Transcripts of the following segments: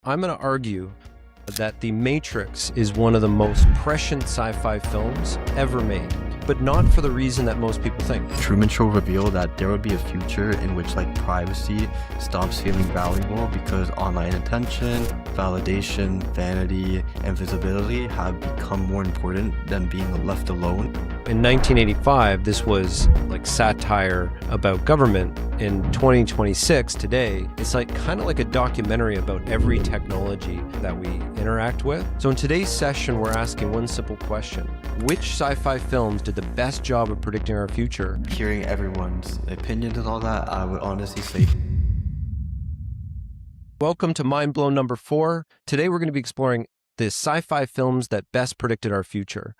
I'm going to argue that The Matrix is one of the most prescient sci-fi films ever made, but not for the reason that most people think. Truman Show revealed that there would be a future in which privacy stops feeling valuable because online attention, validation, vanity, and visibility have become more important than being left alone. In 1985, this was satire about government. In 2026, today, it's kind of like a documentary about every technology that we interact with. So in today's session, we're asking one simple question. Which sci-fi films did the best job of predicting our future? Hearing everyone's opinions and all that, I would honestly say. Welcome to Mind Blown number 4. Today we're going to be exploring the sci-fi films that best predicted our future.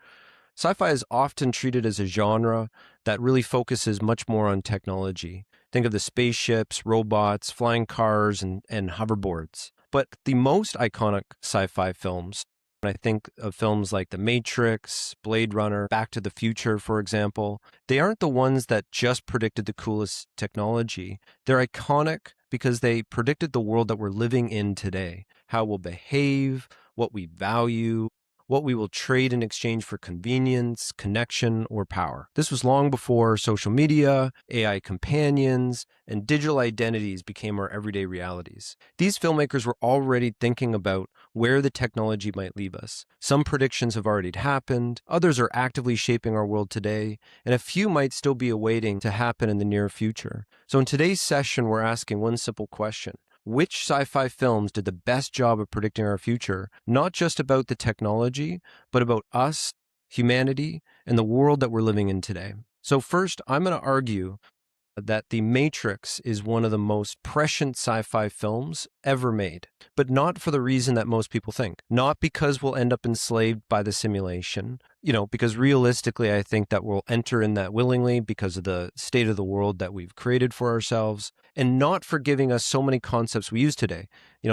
Sci-fi is often treated as a genre that really focuses much more on technology. Think of the spaceships, robots, flying cars, and hoverboards. But the most iconic sci-fi films, I think of films like The Matrix, Blade Runner, Back to the Future, for example, they aren't the ones that just predicted the coolest technology. They're iconic because they predicted the world that we're living in today, how we'll behave, what we value, what we will trade in exchange for convenience, connection, or power. This was long before social media, AI companions, and digital identities became our everyday realities. These filmmakers were already thinking about where the technology might leave us. Some predictions have already happened, others are actively shaping our world today, and a few might still be awaiting to happen in the near future. So in today's session, we're asking one simple question. Which sci-fi films did the best job of predicting our future, not just about the technology, but about us, humanity, and the world that we're living in today? So first, I'm going to argue that The Matrix is one of the most prescient sci-fi films ever made, but not for the reason that most people think. Not because we'll end up enslaved by the simulation, because realistically, I think that we'll enter in that willingly because of the state of the world that we've created for ourselves, and not for giving us so many concepts we use today.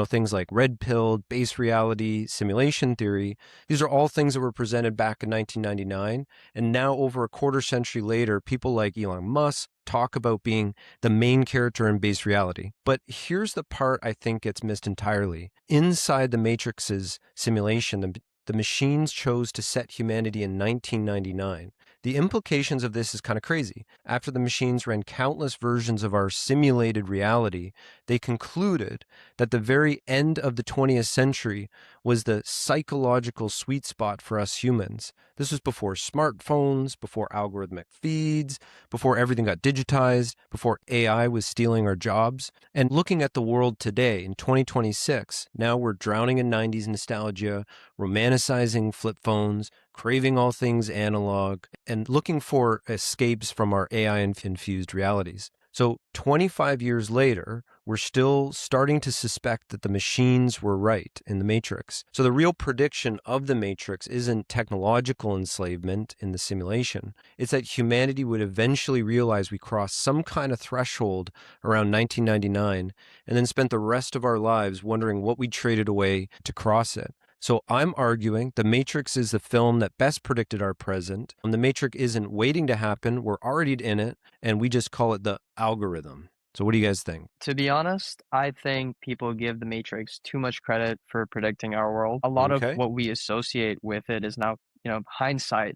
Things like red pill, base reality, simulation theory. These are all things that were presented back in 1999. And now over a quarter century later, people like Elon Musk talk about being the main character in base reality. But here's the part I think gets missed entirely. Inside the Matrix's simulation, the machines chose to set humanity in 1999. The implications of this is kind of crazy. After the machines ran countless versions of our simulated reality, they concluded that the very end of the 20th century was the psychological sweet spot for us humans. This was before smartphones, before algorithmic feeds, before everything got digitized, before AI was stealing our jobs. And looking at the world today in 2026, now we're drowning in 90s nostalgia, romanticizing flip phones, craving all things analog, and looking for escapes from our AI-infused realities. So 25 years later, we're still starting to suspect that the machines were right in the Matrix. So the real prediction of the Matrix isn't technological enslavement in the simulation. It's that humanity would eventually realize we crossed some kind of threshold around 1999 and then spent the rest of our lives wondering what we traded away to cross it. So I'm arguing The Matrix is the film that best predicted our present. The Matrix isn't waiting to happen. We're already in it, and we just call it the algorithm. So what do you guys think? To be honest, I think people give The Matrix too much credit for predicting our world. A lot of Okay. what we associate with it is now, hindsight.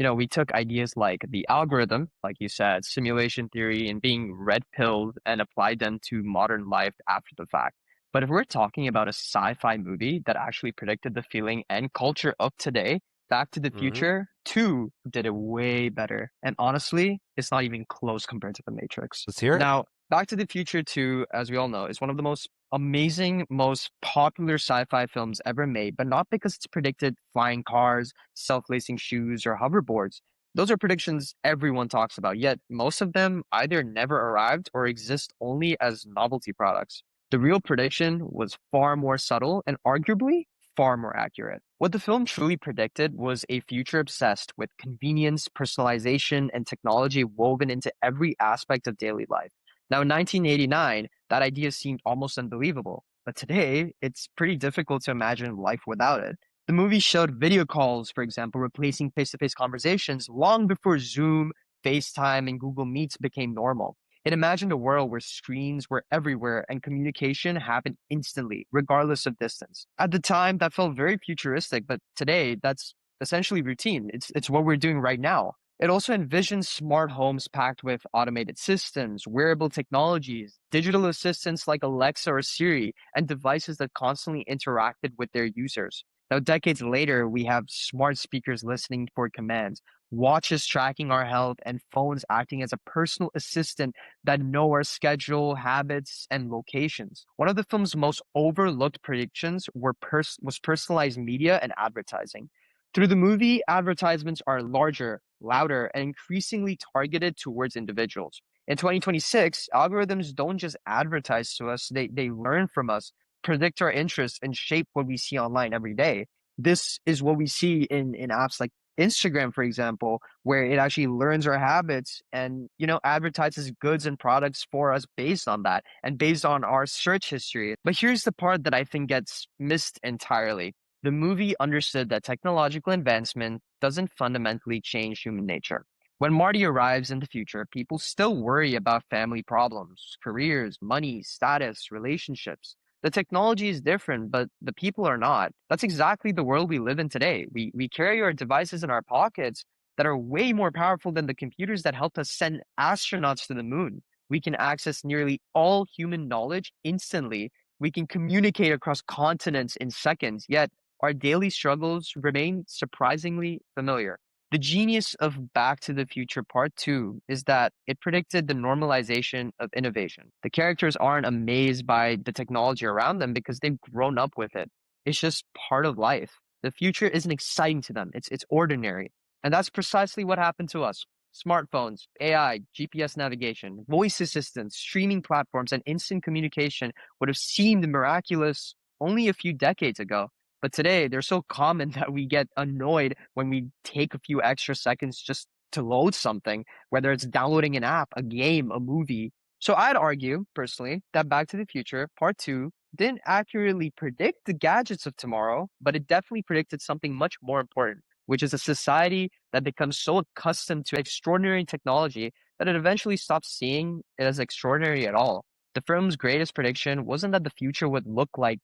We took ideas like the algorithm, like you said, simulation theory, and being red-pilled and applied them to modern life after the fact. But if we're talking about a sci-fi movie that actually predicted the feeling and culture of today, Back to the Future 2 did it way better. And honestly, it's not even close compared to The Matrix. Let's hear it. Now, Back to the Future 2, as we all know, is one of the most amazing, most popular sci-fi films ever made, but not because it's predicted flying cars, self-lacing shoes, or hoverboards. Those are predictions everyone talks about, yet most of them either never arrived or exist only as novelty products. The real prediction was far more subtle and arguably far more accurate. What the film truly predicted was a future obsessed with convenience, personalization, and technology woven into every aspect of daily life. Now, in 1989, that idea seemed almost unbelievable, but today, it's pretty difficult to imagine life without it. The movie showed video calls, for example, replacing face-to-face conversations long before Zoom, FaceTime, and Google Meets became normal. It imagined a world where screens were everywhere and communication happened instantly, regardless of distance. At the time, that felt very futuristic, but today, that's essentially routine. It's what we're doing right now. It also envisions smart homes packed with automated systems, wearable technologies, digital assistants like Alexa or Siri, and devices that constantly interacted with their users. Now, decades later, we have smart speakers listening for commands, watches tracking our health, and phones acting as a personal assistant that know our schedule, habits, and locations. One of the film's most overlooked predictions was personalized media and advertising. Through the movie, advertisements are larger, louder, and increasingly targeted towards individuals. In 2026, algorithms don't just advertise to us, they learn from us, predict our interests, and shape what we see online every day. This is what we see in apps like Instagram, for example, where it actually learns our habits and, advertises goods and products for us based on that and based on our search history. But here's the part that I think gets missed entirely. The movie understood that technological advancement doesn't fundamentally change human nature. When Marty arrives in the future, people still worry about family problems, careers, money, status, relationships. The technology is different, but the people are not. That's exactly the world we live in today. We carry our devices in our pockets that are way more powerful than the computers that helped us send astronauts to the moon. We can access nearly all human knowledge instantly. We can communicate across continents in seconds, yet our daily struggles remain surprisingly familiar. The genius of Back to the Future Part 2 is that it predicted the normalization of innovation. The characters aren't amazed by the technology around them because they've grown up with it. It's just part of life. The future isn't exciting to them, it's ordinary. And that's precisely what happened to us. Smartphones, AI, GPS navigation, voice assistants, streaming platforms, and instant communication would have seemed miraculous only a few decades ago. But today, they're so common that we get annoyed when we take a few extra seconds just to load something, whether it's downloading an app, a game, a movie. So I'd argue, personally, that Back to the Future Part 2 didn't accurately predict the gadgets of tomorrow, but it definitely predicted something much more important, which is a society that becomes so accustomed to extraordinary technology that it eventually stops seeing it as extraordinary at all. The film's greatest prediction wasn't that the future would look like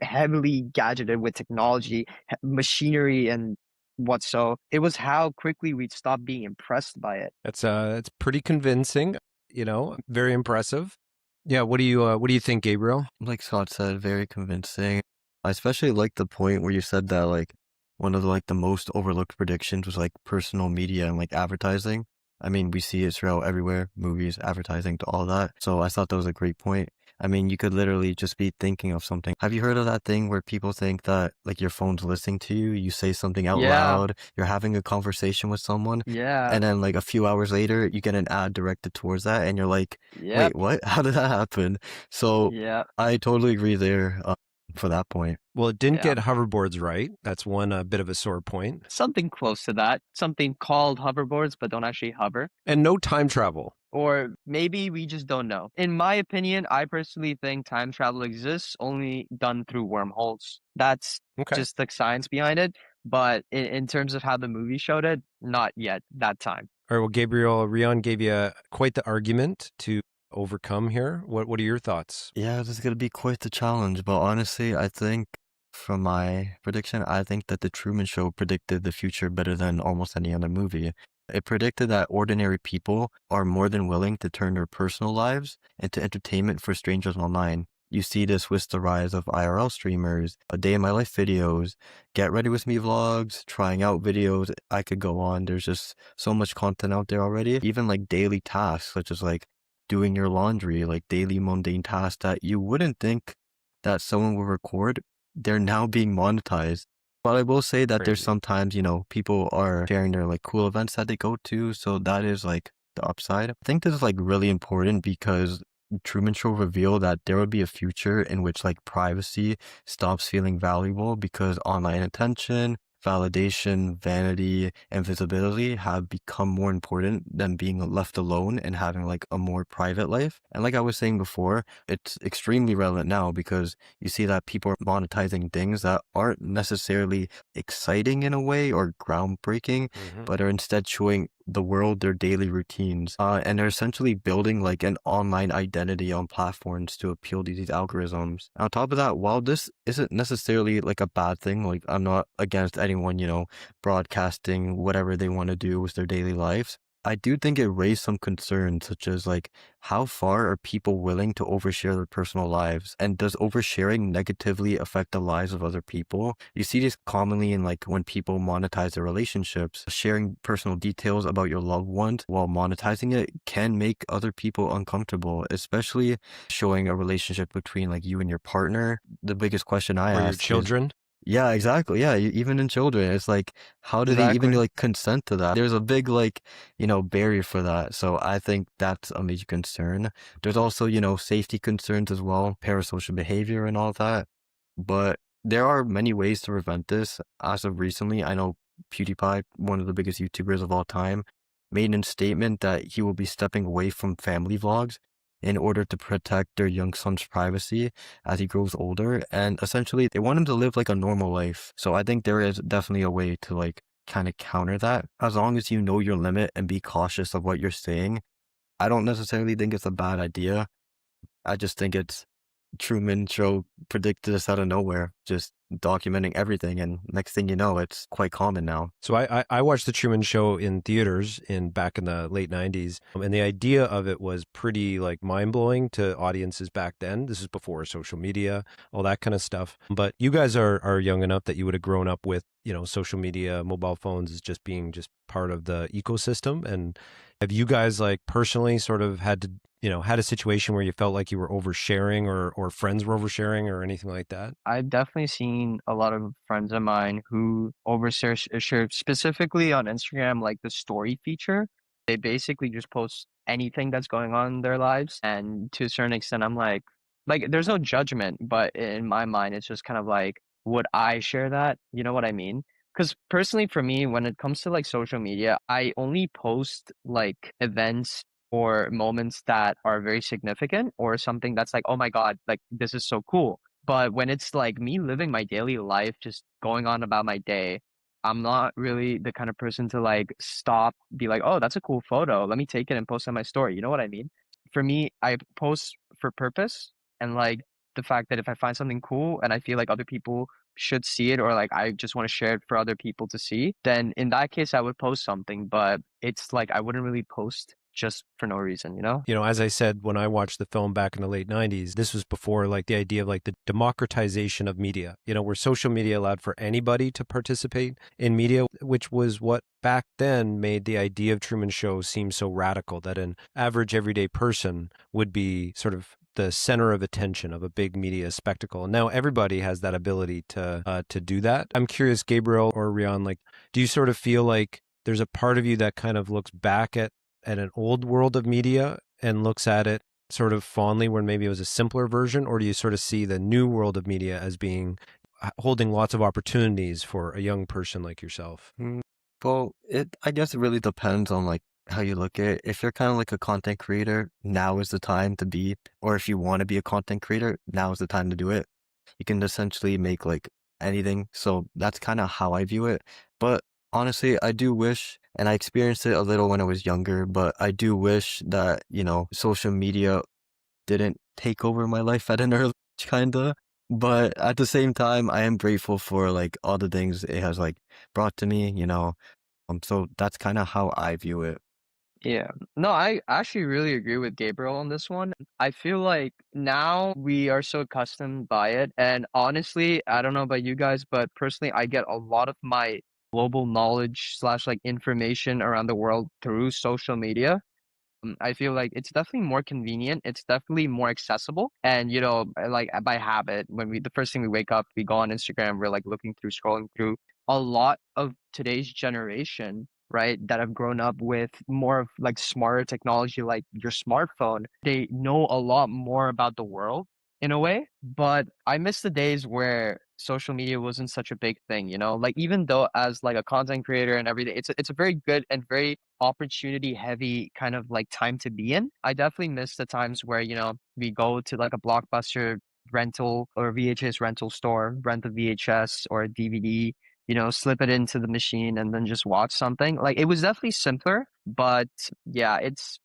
heavily gadgeted with technology, machinery, and what so. It was how quickly we'd stop being impressed by it. It's pretty convincing, very impressive. Yeah, what do you think, Gabriel? Like Scott said, very convincing. I especially like the point where you said that like one of the most overlooked predictions was like personal media and like advertising. I mean, we see it throughout everywhere, movies, advertising, to all that. So I thought that was a great point. I mean, you could literally just be thinking of something. Have you heard of that thing where people think that like your phone's listening to you? You say something out Yeah, loud, you're having a conversation with someone, yeah, and then like a few hours later, you get an ad directed towards that, and you're like, yep, wait, what? How did that happen? So yeah, I totally agree there for that point. Well, it didn't yeah. get hoverboards right. That's one bit of a sore point. Something close to that. Something called hoverboards, but don't actually hover. And no time travel. Or maybe we just don't know. In my opinion, I personally think time travel exists only done through wormholes. That's Okay. just the science behind it. But in terms of how the movie showed it, not yet that time. All right. Well, Gabriel, Rion gave you quite the argument to overcome here. What are your thoughts? Yeah, this is gonna be quite the challenge, but honestly, I think from my prediction, I think that The Truman Show predicted the future better than almost any other movie. It predicted that ordinary people are more than willing to turn their personal lives into entertainment for strangers online. You see this with the rise of IRL streamers, a day in my life videos, get ready with me vlogs, trying out videos. I could go on. There's just so much content out there already. Even like daily tasks, such as like doing your laundry, like daily mundane tasks that you wouldn't think that someone would record, they're now being monetized. But I will say that there's Crazy. sometimes, people are sharing their like cool events that they go to. So that is like the upside. I think this is like really important because Truman Show revealed that there would be a future in which like privacy stops feeling valuable because online attention, validation, vanity, and visibility have become more important than being left alone and having like a more private life. And like I was saying before, it's extremely relevant now because you see that people are monetizing things that aren't necessarily exciting in a way or groundbreaking, Mhm. but are instead showing the world, their daily routines. And they're essentially building like an online identity on platforms to appeal to these algorithms. On top of that, while this isn't necessarily like a bad thing, like I'm not against anyone, broadcasting whatever they want to do with their daily lives. I do think it raised some concerns, such as like how far are people willing to overshare their personal lives? And does oversharing negatively affect the lives of other people? You see this commonly in like when people monetize their relationships. Sharing personal details about your loved ones while monetizing it can make other people uncomfortable, especially showing a relationship between like you and your partner. The biggest question I Or your ask is, children. yeah, exactly. Yeah, even in children, it's like, how do they even Exactly. like consent to that? There's a big like, barrier for that. So I think that's a major concern. There's also, safety concerns as well, parasocial behavior and all that. But there are many ways to prevent this. As of recently, I know PewDiePie, one of the biggest YouTubers of all time, made a statement that he will be stepping away from family vlogs in order to protect their young son's privacy as he grows older. And essentially, they want him to live like a normal life. So I think there is definitely a way to like kind of counter that. As long as you know your limit and be cautious of what you're saying, I don't necessarily think it's a bad idea. I just think it's Truman Show predicted this out of nowhere, just documenting everything. And next thing you know, it's quite common now. So I watched the Truman Show in theaters back in the late 90s, and the idea of it was pretty like mind-blowing to audiences back then. This is before social media, all that kind of stuff. But you guys are young enough that you would have grown up with, social media, mobile phones as just being just part of the ecosystem. And have you guys like personally sort of had to, had a situation where you felt like you were oversharing or friends were oversharing or anything like that? I've definitely seen a lot of friends of mine who share specifically on Instagram, like the story feature. They basically just post anything that's going on in their lives. And to a certain extent, I'm like, there's no judgment, but in my mind, it's just kind of like, would I share that? You know what I mean? Because personally, for me, when it comes to like social media, I only post like events or moments that are very significant or something that's like, oh my God, like this is so cool. But when it's like me living my daily life, just going on about my day, I'm not really the kind of person to like stop, be like, oh, that's a cool photo. Let me take it and post on my story. You know what I mean? For me, I post for purpose and like the fact that if I find something cool and I feel like other people should see it or like I just want to share it for other people to see, then in that case, I would post something. But it's like I wouldn't really post just for no reason, you know? As I said, when I watched the film back in the late 90s, this was before like the idea of like the democratization of media, where social media allowed for anybody to participate in media, which was what back then made the idea of Truman Show seem so radical that an average everyday person would be sort of the center of attention of a big media spectacle. And now everybody has that ability to do that. I'm curious, Gabriel or Rian, like, do you sort of feel like there's a part of you that kind of looks back at an old world of media and looks at it sort of fondly when maybe it was a simpler version? Or do you sort of see the new world of media as being holding lots of opportunities for a young person like yourself? Well, I guess it really depends on like how you look at it. If you're kind of like a content creator, now is the time to be, or if you want to be a content creator, now is the time to do it. You can essentially make like anything. So that's kind of how I view it. But honestly, I do wish, and I experienced it a little when I was younger, but I do wish that, social media didn't take over my life at an early age, kinda. But at the same time, I am grateful for like all the things it has like brought to me. So that's kind of how I view it. Yeah. No, I actually really agree with Gabriel on this one. I feel like now we are so accustomed by it. And honestly, I don't know about you guys, but personally, I get a lot of my global knowledge slash like information around the world through social media. I feel like it's definitely more convenient. It's definitely more accessible. And, like by habit, when the first thing we wake up, we go on Instagram, we're like looking through, scrolling through a lot of today's generation, right, that have grown up with more of like smarter technology, like your smartphone. They know a lot more about the world in a way, but I miss the days where social media wasn't such a big thing, like even though as like a content creator and everything, it's a very good and very opportunity heavy kind of like time to be in. I definitely miss the times where, we go to like a Blockbuster rental or VHS rental store, rent a VHS or a DVD slip it into the machine and then just watch something. Like it was definitely simpler, but yeah, it's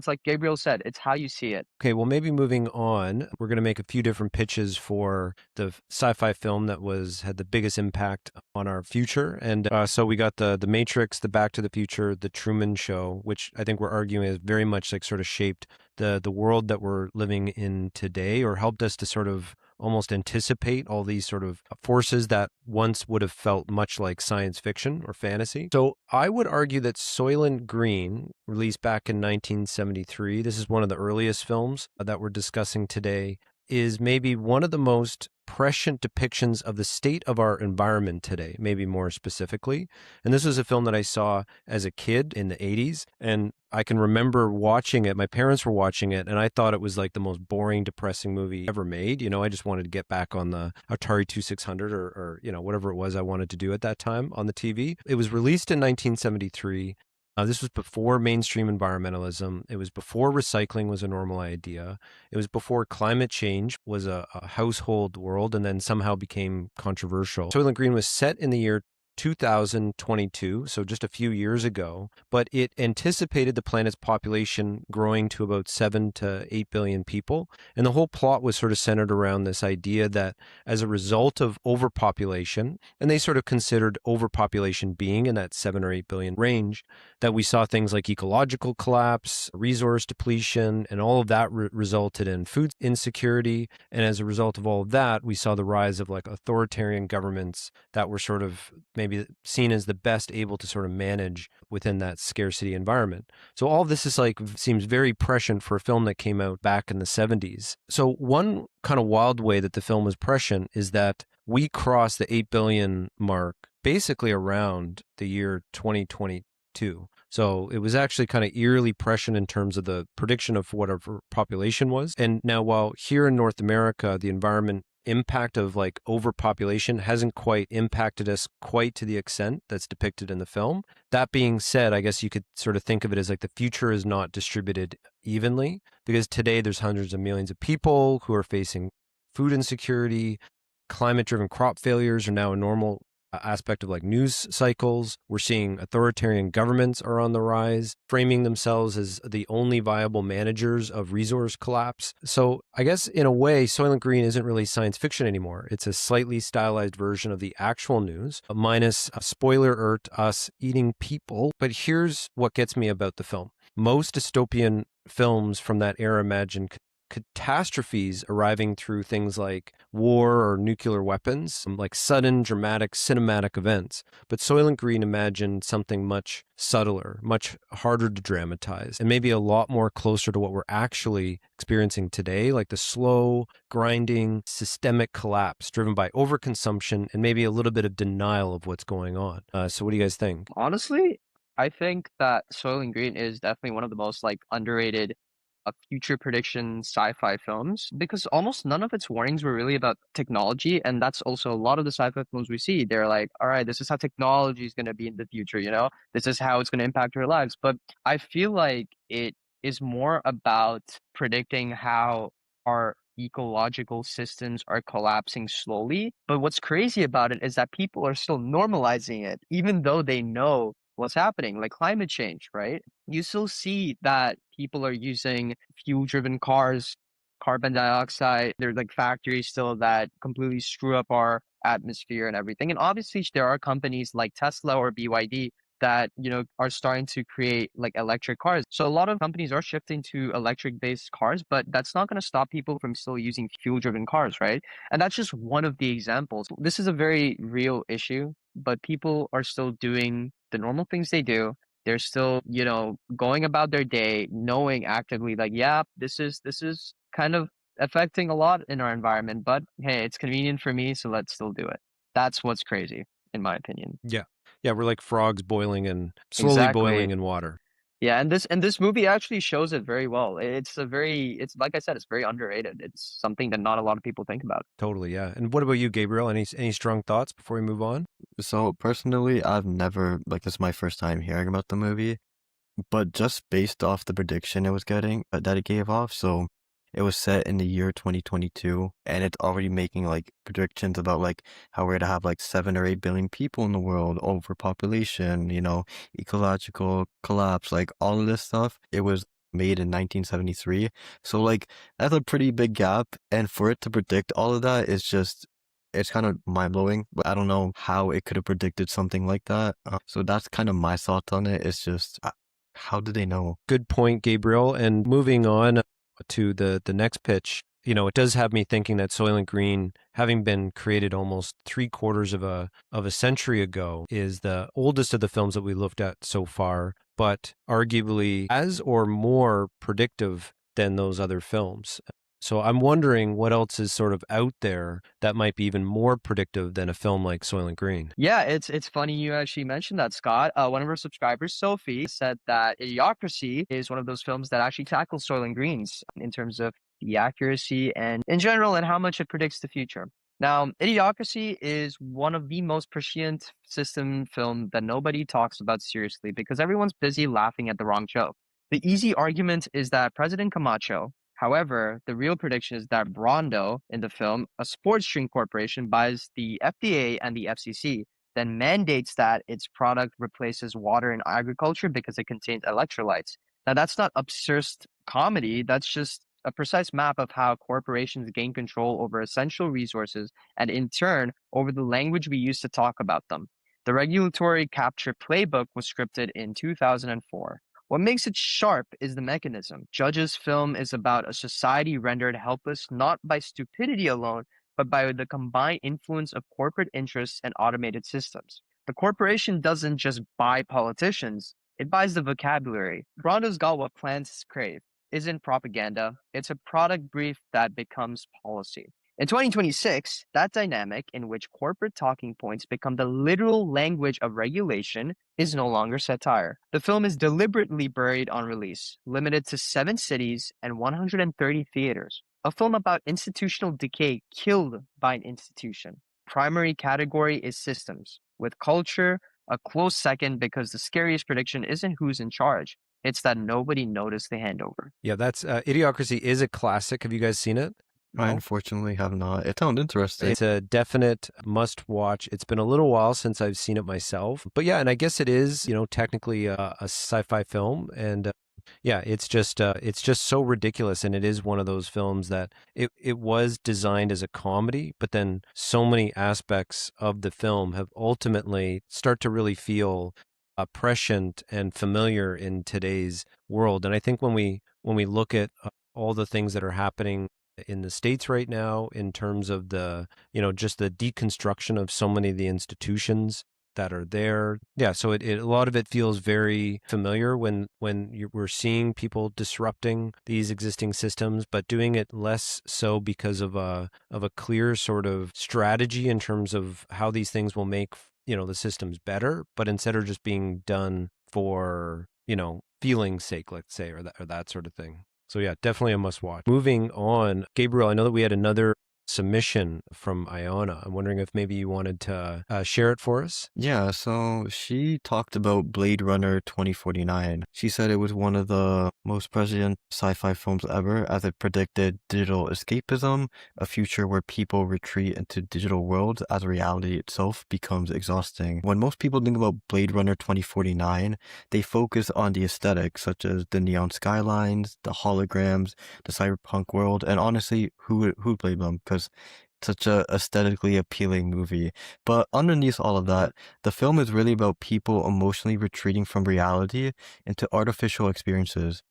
like Gabriel said, it's how you see it. Okay, well, maybe moving on, we're going to make a few different pitches for the sci-fi film that had the biggest impact on our future. And so we got the Matrix, the Back to the Future, the Truman Show, which I think we're arguing is very much like sort of shaped the world that we're living in today, or helped us to sort of almost anticipate all these sort of forces that once would have felt much like science fiction or fantasy. So I would argue that Soylent Green, released back in 1973, this is one of the earliest films that we're discussing today, is maybe one of the most prescient depictions of the state of our environment today, maybe more specifically. And this was a film that I saw as a kid in the 80s. And I can remember watching it. My parents were watching it, and I thought it was like the most boring, depressing movie ever made. I just wanted to get back on the Atari 2600 or whatever it was I wanted to do at that time on the TV. It was released in 1973. This was before mainstream environmentalism. It was before recycling was a normal idea. It was before climate change was a household world and then somehow became controversial. Soylent Green was set in the year 2022, so just a few years ago, but it anticipated the planet's population growing to about 7 to 8 billion people. And the whole plot was sort of centered around this idea that as a result of overpopulation, and they sort of considered overpopulation being in that 7 or 8 billion range, that we saw things like ecological collapse, resource depletion, and all of that resulted in food insecurity. And as a result of all of that, we saw the rise of like authoritarian governments that were sort of maybe seen as the best able to sort of manage within that scarcity environment. So all this is seems very prescient for a film that came out back in the 70s. So one kind of wild way that the film was prescient is that we crossed the 8 billion mark basically around the year 2022. So it was actually kind of eerily prescient in terms of the prediction of what our population was. And now, while here in North America, the environment impact of like overpopulation hasn't quite impacted us quite to the extent that's depicted in the film. That being said, I guess you could sort of think of it as like the future is not distributed evenly, because today there's hundreds of millions of people who are facing food insecurity. Climate-driven crop failures are now a normal aspect of like news cycles. We're seeing authoritarian governments are on the rise, framing themselves as the only viable managers of resource collapse. So I guess in a way, Soylent Green isn't really science fiction anymore. It's a slightly stylized version of the actual news, minus a spoiler alert, us eating people. But here's what gets me about the film. Most dystopian films from that era imagine catastrophes arriving through things like war or nuclear weapons, like sudden, dramatic, cinematic events. But Soylent Green imagined something much subtler, much harder to dramatize, and maybe a lot more closer to what we're actually experiencing today, like the slow, grinding, systemic collapse driven by overconsumption and maybe a little bit of denial of what's going on. So what do you guys think? Honestly, I think that Soylent Green is definitely one of the most like underrated future prediction sci-fi films, because almost none of its warnings were really about technology, and that's also a lot of the sci-fi films we see. They're like, all right, this is how technology is going to be in the future, this is how it's going to impact our lives. But I feel like it is more about predicting how our ecological systems are collapsing slowly. But what's crazy about it is that people are still normalizing it, even though they know what's happening, like climate change, right? You still see that people are using fuel-driven cars, carbon dioxide. There's like factories still that completely screw up our atmosphere and everything. And obviously, there are companies like Tesla or BYD that, are starting to create like electric cars. So a lot of companies are shifting to electric-based cars, but that's not going to stop people from still using fuel-driven cars, right? And that's just one of the examples. This is a very real issue, but people are still doing the normal things they do. They're still, going about their day, knowing actively like, yeah, this is kind of affecting a lot in our environment, but hey, it's convenient for me, so let's still do it. That's what's crazy, in my opinion. Yeah. Yeah, we're like frogs boiling and slowly boiling Exactly. in water. Yeah, and this movie actually shows it very well. It's like I said, it's very underrated. It's something that not a lot of people think about. Totally, yeah. And what about you, Gabriel? Any strong thoughts before we move on? So personally, I've never, like, this is my first time hearing about the movie, but just based off the prediction it was getting, that it gave off, so It was set in the year 2022, and it's already making like predictions about like how we're to have like 7 or 8 billion people in the world, overpopulation, ecological collapse, like all of this stuff. It was made in 1973. So like that's a pretty big gap. And for it to predict all of that is just it's kind of mind blowing. But I don't know how it could have predicted something like that. So that's kind of my thoughts on it. It's just how did they know? Good point, Gabriel. And moving on to the next pitch, it does have me thinking that Soylent Green, having been created almost 3/4 of a century ago, is the oldest of the films that we looked at so far, but arguably as or more predictive than those other films. So I'm wondering what else is sort of out there that might be even more predictive than a film like Soylent Green. Yeah, it's funny you actually mentioned that, Scott. One of our subscribers, Sophie, said that Idiocracy is one of those films that actually tackles Soylent Greens in terms of the accuracy and in general and how much it predicts the future. Now, Idiocracy is one of the most prescient system film that nobody talks about seriously because everyone's busy laughing at the wrong joke. The easy argument is that President Camacho. However, the real prediction is that Rondo in the film, a sports drink corporation, buys the FDA and the FCC, then mandates that its product replaces water in agriculture because it contains electrolytes. Now, that's not absurd comedy. That's just a precise map of how corporations gain control over essential resources and, in turn, over the language we use to talk about them. The regulatory capture playbook was scripted in 2004. What makes it sharp is the mechanism. Judge's film is about a society rendered helpless not by stupidity alone, but by the combined influence of corporate interests and automated systems. The corporation doesn't just buy politicians, it buys the vocabulary. Rondo's got what plants crave. Isn't propaganda, it's a product brief that becomes policy. In 2026, that dynamic in which corporate talking points become the literal language of regulation is no longer satire. The film is deliberately buried on release, limited to 7 cities and 130 theaters. A film about institutional decay killed by an institution. Primary category is systems, with culture a close second because the scariest prediction isn't who's in charge. It's that nobody noticed the handover. Yeah, that's Idiocracy is a classic. Have you guys seen it? I unfortunately have not. It sounds interesting. It's a definite must watch. It's been a little while since I've seen it myself. But yeah, and I guess it is, technically a sci-fi film. And yeah, it's just so ridiculous. And it is one of those films that it was designed as a comedy, but then so many aspects of the film have ultimately start to really feel prescient and familiar in today's world. And I think when we look at all the things that are happening in the States right now in terms of the, just the deconstruction of so many of the institutions that are there. Yeah, so a lot of it feels very familiar when we're seeing people disrupting these existing systems, but doing it less so because of a clear sort of strategy in terms of how these things will make, the systems better, but instead of just being done for, feeling's sake, let's say, or that sort of thing. So yeah, definitely a must watch. Moving on, Gabriel, I know that we had another submission from Iona. I'm wondering if maybe you wanted to share it for us. Yeah, so she talked about Blade Runner 2049. She said it was one of the most prescient sci-fi films ever as it predicted digital escapism, a future where people retreat into digital worlds as reality itself becomes exhausting. When most people think about Blade Runner 2049, they focus on the aesthetics such as the neon skylines, the holograms, the cyberpunk world, and honestly, who played them? Because such a aesthetically appealing movie. But underneath all of that, the film is really about people emotionally retreating from reality into artificial experiences.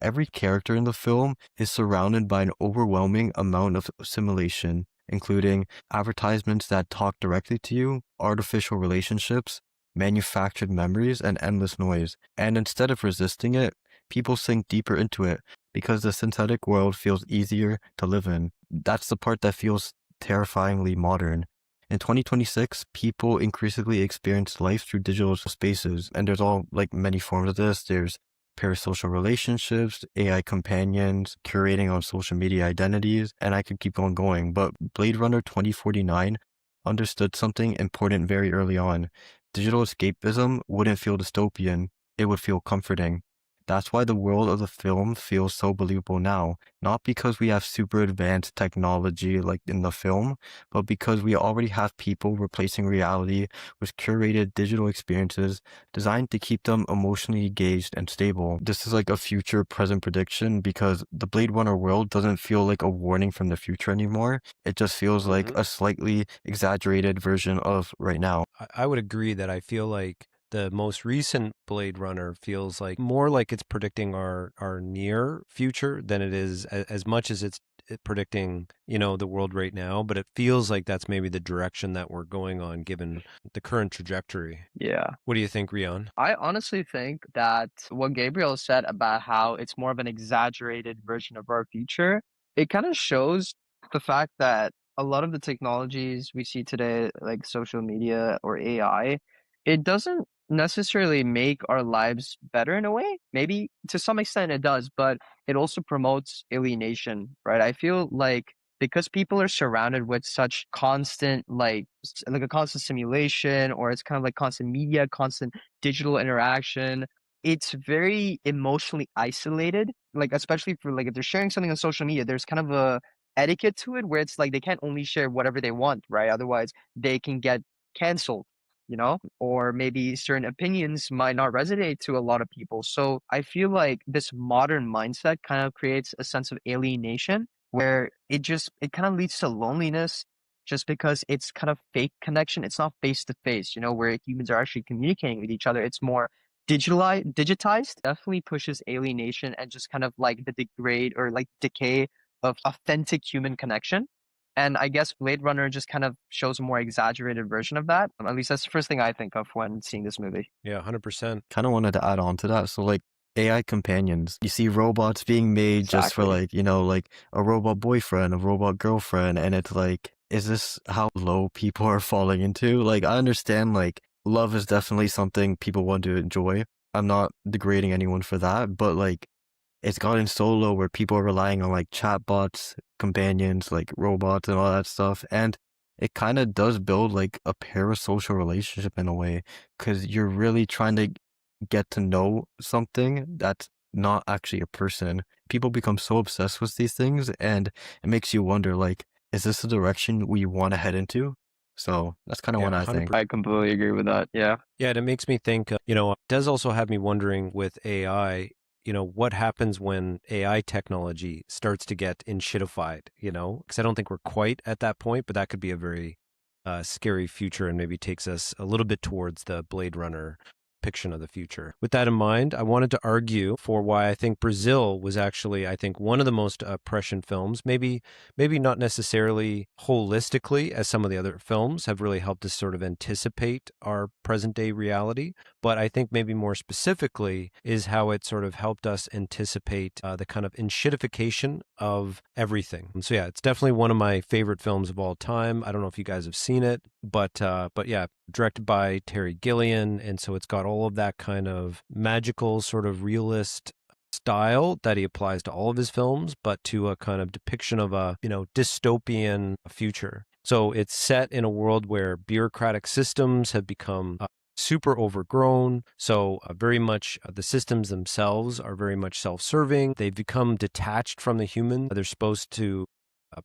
Every character in the film is surrounded by an overwhelming amount of simulation, including advertisements that talk directly to you, artificial relationships, manufactured memories, and endless noise. And instead of resisting it, people sink deeper into it because the synthetic world feels easier to live in. That's the part that feels terrifyingly modern. In 2026, people increasingly experience life through digital spaces, and there's all like many forms of this. There's parasocial relationships, AI companions, curating on social media identities, and I could keep on going. But Blade Runner 2049 understood something important very early on. Digital escapism wouldn't feel dystopian, it would feel comforting. That's why the world of the film feels so believable now. Not because we have super advanced technology like in the film, but because we already have people replacing reality with curated digital experiences designed to keep them emotionally engaged and stable. This is like a future present prediction because the Blade Runner world doesn't feel like a warning from the future anymore. It just feels like a slightly exaggerated version of right now. I would agree that I feel like the most recent Blade Runner feels like more like it's predicting our near future than it is as much as it's predicting, the world right now. But it feels like that's maybe the direction that we're going on given the current trajectory. Yeah. What do you think, Rian? I honestly think that what Gabriel said about how it's more of an exaggerated version of our future, it kind of shows the fact that a lot of the technologies we see today, like social media or AI, it doesn't necessarily make our lives better in a way. Maybe to some extent it does, but it also promotes alienation, right? I feel like because people are surrounded with such constant like a constant simulation, or it's kind of like constant media, constant digital interaction, it's very emotionally isolated, like especially for like if they're sharing something on social media, there's kind of a etiquette to it where it's like they can't only share whatever they want, right? Otherwise they can get canceled, or maybe certain opinions might not resonate to a lot of people. So I feel like this modern mindset kind of creates a sense of alienation where it kind of leads to loneliness just because it's kind of fake connection. It's not face to face, where humans are actually communicating with each other. It's more digitized. Definitely pushes alienation and just kind of like the degrade or like decay of authentic human connection. And I guess Blade Runner just kind of shows a more exaggerated version of that. At least that's the first thing I think of when seeing this movie. Yeah, 100%. Kind of wanted to add on to that. So like AI companions, you see robots being made just for Exactly. like a robot boyfriend, a robot girlfriend, and it's like, is this how low people are falling into? Like I understand like love is definitely something people want to enjoy. I'm not degrading anyone for that, but like it's gotten so low where people are relying on like chatbots, companions, like robots and all that stuff. And it kind of does build like a parasocial relationship in a way because you're really trying to get to know something that's not actually a person. People become so obsessed with these things and it makes you wonder like, is this the direction we want to head into? So that's kind of Yeah, what I think. 100%. I completely agree with that. Yeah. Yeah, and it makes me think, it does also have me wondering with AI, what happens when AI technology starts to get enshittified, because I don't think we're quite at that point, but that could be a very scary future and maybe takes us a little bit towards the Blade Runner depiction of the future. With that in mind, I wanted to argue for why I think Brazil was actually, I think, one of the most prescient films. Maybe not necessarily holistically, as some of the other films have really helped us sort of anticipate our present day reality, but I think maybe more specifically is how it sort of helped us anticipate the kind of enshittification of everything. And so yeah, it's definitely one of my favorite films of all time. I don't know if you guys have seen it, but yeah, directed by Terry Gilliam, and so it's got all of that kind of magical sort of realist style that he applies to all of his films, but to a kind of depiction of a, dystopian future. So it's set in a world where bureaucratic systems have become super overgrown. So very much the systems themselves are very much self-serving. They've become detached from the human. They're supposed to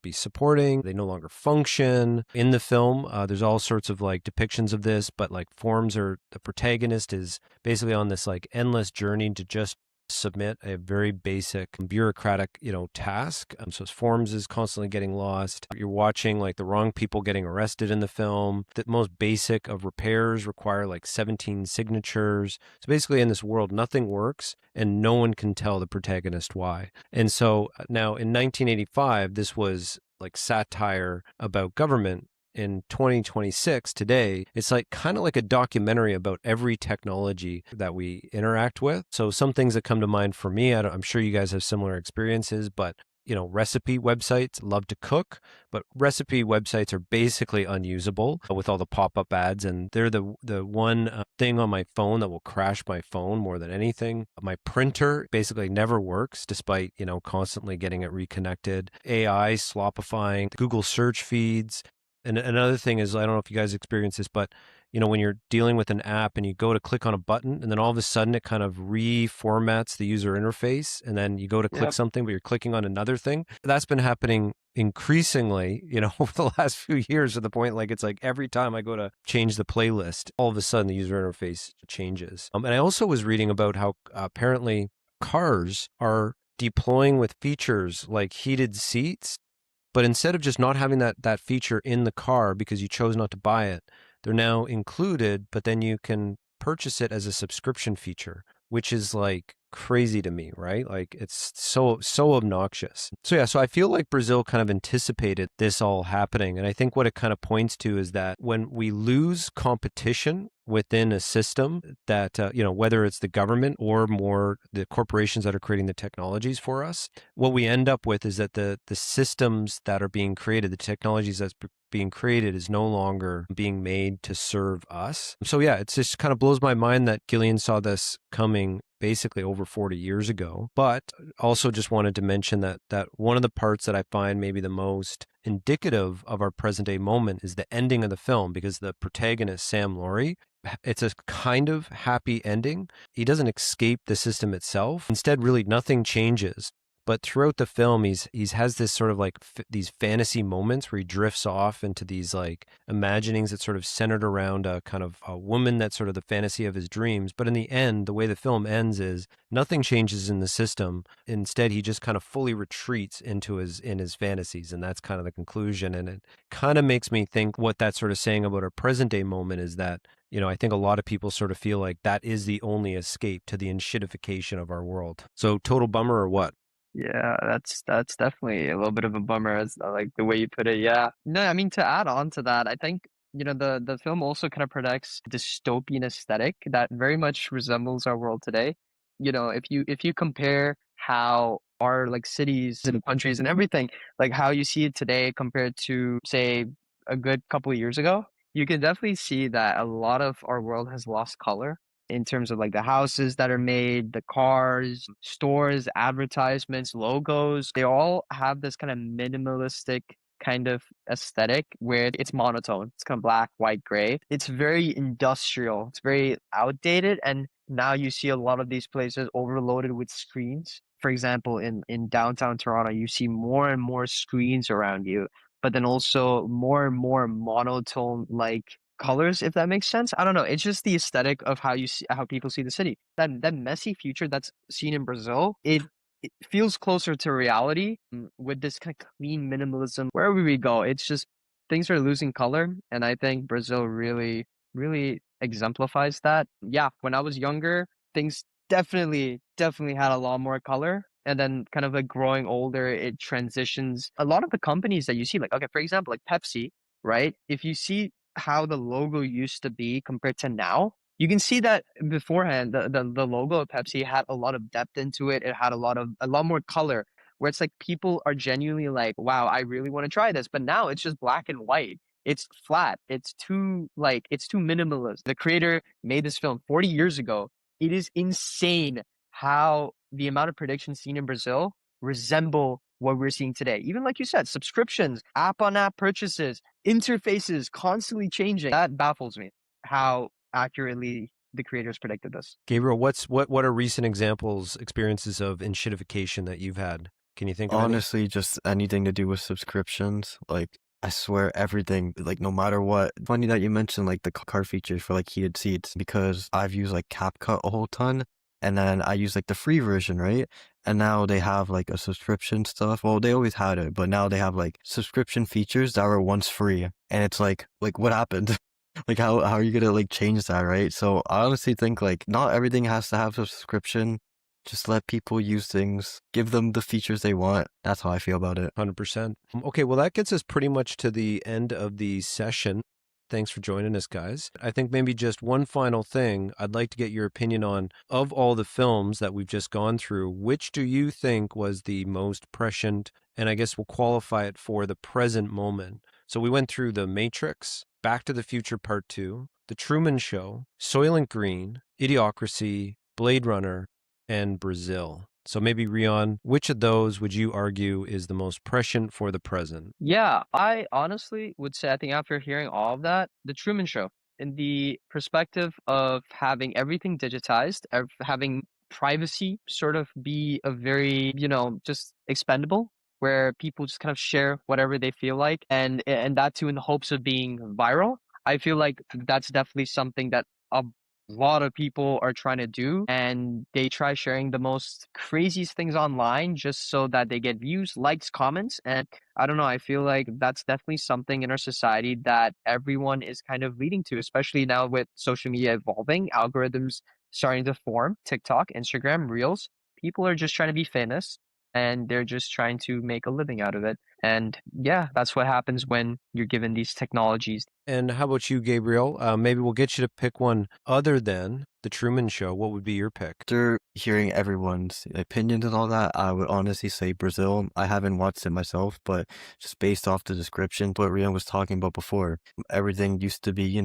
be supporting. They no longer function. In the film, there's all sorts of like depictions of this, but like the protagonist is basically on this like endless journey to just submit a very basic bureaucratic, task. So his forms is constantly getting lost. You're watching like the wrong people getting arrested in the film. The most basic of repairs require like 17 signatures. So basically in this world, nothing works and no one can tell the protagonist why. And so now in 1985, this was like satire about government. In 2026 today, it's like kind of like a documentary about every technology that we interact with. So some things that come to mind for me, I'm sure you guys have similar experiences, but recipe websites love to cook, but recipe websites are basically unusable with all the pop-up ads, and they're the one thing on my phone that will crash my phone more than anything. My printer basically never works despite constantly getting it reconnected. AI slopifying Google search feeds. And another thing is, I don't know if you guys experience this, but when you're dealing with an app and you go to click on a button and then all of a sudden it kind of reformats the user interface, and then you go to click Yep. something, but you're clicking on another thing. That's been happening increasingly, over the last few years, to the point like it's like every time I go to change the playlist, all of a sudden the user interface changes. And I also was reading about how apparently cars are deploying with features like heated seats, but instead of just not having that feature in the car because you chose not to buy it, they're now included, but then you can purchase it as a subscription feature, which is like crazy to me, right? Like it's so obnoxious. So I feel like Brazil kind of anticipated this all happening. And I think what it kind of points to is that when we lose competition within a system that, whether it's the government or more the corporations that are creating the technologies for us, what we end up with is that the systems that are being created, the technologies that's being created is no longer being made to serve us. So yeah, it just kind of blows my mind that Gillian saw this coming basically over 40 years ago. But also just wanted to mention that one of the parts that I find maybe the most indicative of our present day moment is the ending of the film, because the protagonist, Sam Laurie, it's a kind of happy ending. He doesn't escape the system itself. Instead, really nothing changes. But throughout the film, he's has this sort of like these fantasy moments where he drifts off into these like imaginings that sort of centered around a kind of a woman that's sort of the fantasy of his dreams. But in the end, the way the film ends is nothing changes in the system. Instead, he just kind of fully retreats into his fantasies, and that's kind of the conclusion. And it kind of makes me think what that's sort of saying about our present day moment is that, I think a lot of people sort of feel like that is the only escape to the enshittification of our world. So total bummer or what? Yeah, that's definitely a little bit of a bummer, as like the way you put it. Yeah. No, I mean, to add on to that, I think, the film also kind of projects dystopian aesthetic that very much resembles our world today. If you compare how our like cities and countries and everything, like how you see it today compared to, say, a good couple of years ago, you can definitely see that a lot of our world has lost color in terms of like the houses that are made, the cars, stores, advertisements, logos. They all have this kind of minimalistic kind of aesthetic where it's monotone. It's kind of black, white, gray. It's very industrial. It's very outdated. And now you see a lot of these places overloaded with screens. For example, in downtown Toronto, you see more and more screens around you, but then also more and more monotone like colors, if that makes sense. I don't know. It's just the aesthetic of how people see the city. That messy future that's seen in Brazil, it feels closer to reality, with this kind of clean minimalism. Wherever we go, it's just things are losing color, and I think Brazil really, really exemplifies that. Yeah, when I was younger, things definitely had a lot more color. And then kind of like growing older, it transitions. A lot of the companies that you see, like, okay, for example, like Pepsi, right? If you see how the logo used to be compared to now, you can see that beforehand the logo of Pepsi had a lot of depth into it. It had a lot more color, where it's like people are genuinely like, wow, I really want to try this. But now it's just black and white. It's flat. It's too minimalist. The creator made this film 40 years ago. It is insane how the amount of predictions seen in Brazil resemble what we're seeing today. Even like you said, subscriptions, app on app purchases, interfaces constantly changing. That baffles me how accurately the creators predicted this. Gabriel, what are recent experiences of enshittification that you've had? Can you think of any? Honestly, just anything to do with subscriptions. Like, I swear everything, like, no matter what. Funny that you mentioned, like, the car features for, like, heated seats, because I've used, like, CapCut a whole ton, and then I use, like, the free version, right? And now they have, like, a subscription stuff. Well, they always had it, but now they have, like, subscription features that were once free. And it's like, what happened? Like, how are you gonna, like, change that, right? So I honestly think, like, not everything has to have a subscription. Just let people use things, give them the features they want. That's how I feel about it. 100%. Okay, well, that gets us pretty much to the end of the session. Thanks for joining us, guys. I think maybe just one final thing I'd like to get your opinion on. Of all the films that we've just gone through, which do you think was the most prescient? And I guess we'll qualify it for the present moment. So we went through The Matrix, Back to the Future Part 2, The Truman Show, Soylent Green, Idiocracy, Blade Runner, and Brazil. So maybe, Rion, which of those would you argue is the most prescient for the present? Yeah, I honestly would say, I think after hearing all of that, The Truman Show, in the perspective of having everything digitized, of having privacy sort of be a very, just expendable, where people just kind of share whatever they feel like, and that too in the hopes of being viral. I feel like that's definitely something that a lot of people are trying to do, and they try sharing the most craziest things online just so that they get views, likes, comments, and I don't know. I feel like that's definitely something in our society that everyone is kind of leading to, especially now with social media evolving, algorithms starting to form, TikTok, Instagram, Reels. People are just trying to be famous and they're just trying to make a living out of it. And yeah, that's what happens when you're given these technologies. And how about you, Gabriel? Maybe we'll get you to pick one other than The Truman Show. What would be your pick? After hearing everyone's opinions and all that, I would honestly say Brazil. I haven't watched it myself, but just based off the description, what Rian was talking about before, everything used to be,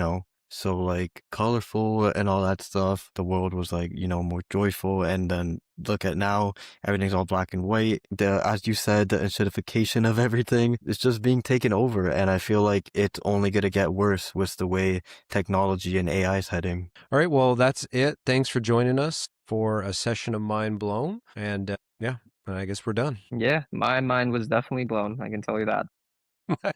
so like colorful and all that stuff. The world was like, more joyful. And then look at now, everything's all black and white. As you said, the acidification of everything is just being taken over. And I feel like it's only going to get worse with the way technology and AI is heading. All right, well, that's it. Thanks for joining us for a session of Mind Blown. And yeah, I guess we're done. Yeah, my mind was definitely blown. I can tell you that.